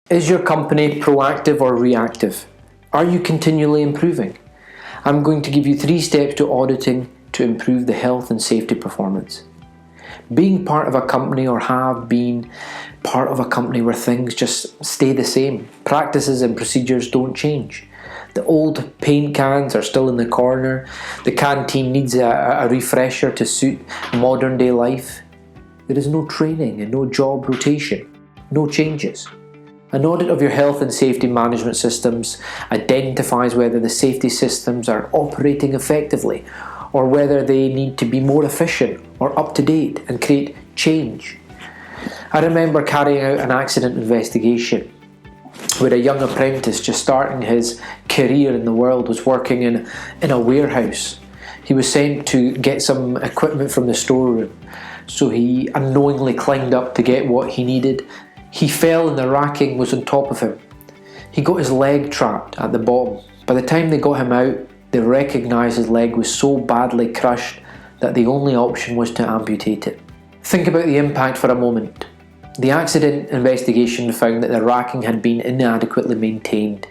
Is your company proactive or reactive? Are you continually improving? I'm going to give you 3 steps to auditing to improve the health and safety performance. Being part of a company, or have been part of a company where things just stay the same, practices and procedures don't change. The old paint cans are still in the corner, the canteen needs a refresher to suit modern day life. There is no training and no job rotation, no changes. An audit of your health and safety management systems identifies whether the safety systems are operating effectively, or whether they need to be more efficient or up to date and create change. I remember carrying out an accident investigation where a young apprentice just starting his career in the world was working in a warehouse. He was sent to get some equipment from the storeroom, so he unknowingly climbed up to get what he needed. He fell and the racking was on top of him. He got his leg trapped at the bottom. By the time they got him out, they recognised his leg was so badly crushed that the only option was to amputate it. Think about the impact for a moment. The accident investigation found that the racking had been inadequately maintained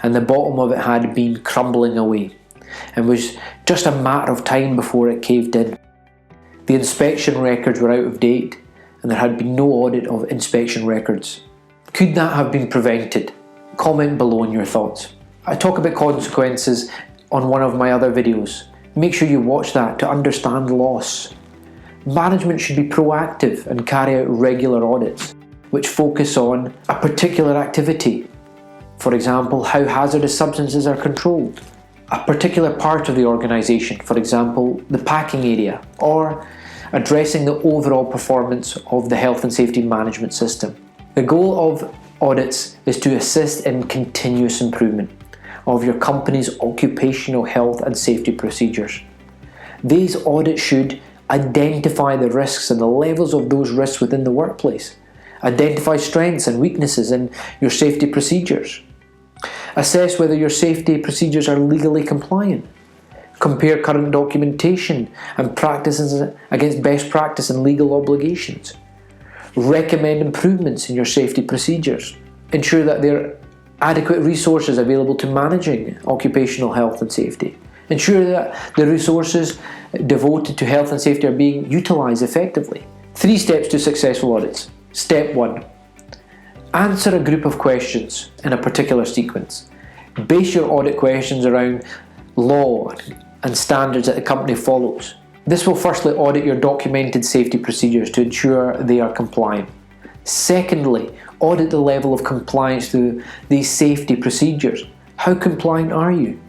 and the bottom of it had been crumbling away, and was just a matter of time before it caved in. The inspection records were out of date and there had been no audit of inspection records. Could that have been prevented? Comment below on your thoughts. I talk about consequences on one of my other videos. Make sure you watch that to understand loss. Management should be proactive and carry out regular audits which focus on a particular activity. For example, how hazardous substances are controlled. A particular part of the organisation, for example, the packing area, or addressing the overall performance of the health and safety management system. The goal of audits is to assist in continuous improvement of your company's occupational health and safety procedures. These audits should identify the risks and the levels of those risks within the workplace, identify strengths and weaknesses in your safety procedures, assess whether your safety procedures are legally compliant, compare current documentation and practices against best practice and legal obligations, recommend improvements in your safety procedures, ensure that there are adequate resources available to managing occupational health and safety, ensure that the resources devoted to health and safety are being utilised effectively. 3 steps to successful audits. Step 1. Answer a group of questions in a particular sequence. Base your audit questions around law and standards that the company follows. This will firstly audit your documented safety procedures to ensure they are compliant. Secondly, audit the level of compliance to these safety procedures. How compliant are you?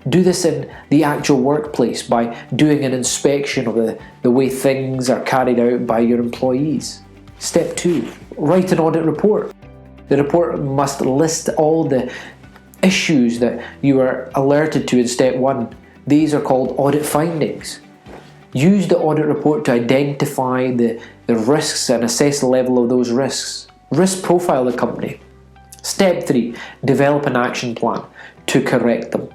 Do this in the actual workplace by doing an inspection of the way things are carried out by your employees. Step 2. Write an audit report. The report must list all the issues that you are alerted to in Step 1. These are called audit findings. Use the audit report to identify the risks and assess the level of those risks. Risk profile the company. Step 3. Develop an action plan to correct them.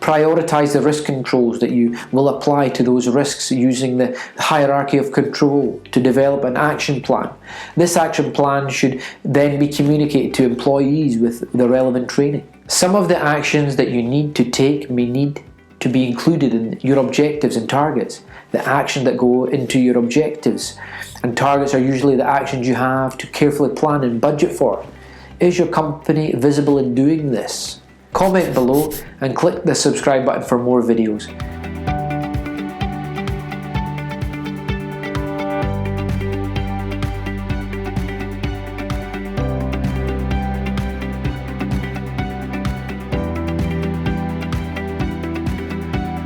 Prioritise the risk controls that you will apply to those risks using the hierarchy of control to develop an action plan. This action plan should then be communicated to employees with the relevant training. Some of the actions that you need to take may need to be included in your objectives and targets. The actions that go into your objectives and targets are usually the actions you have to carefully plan and budget for. Is your company visible in doing this? Comment below and click the subscribe button for more videos.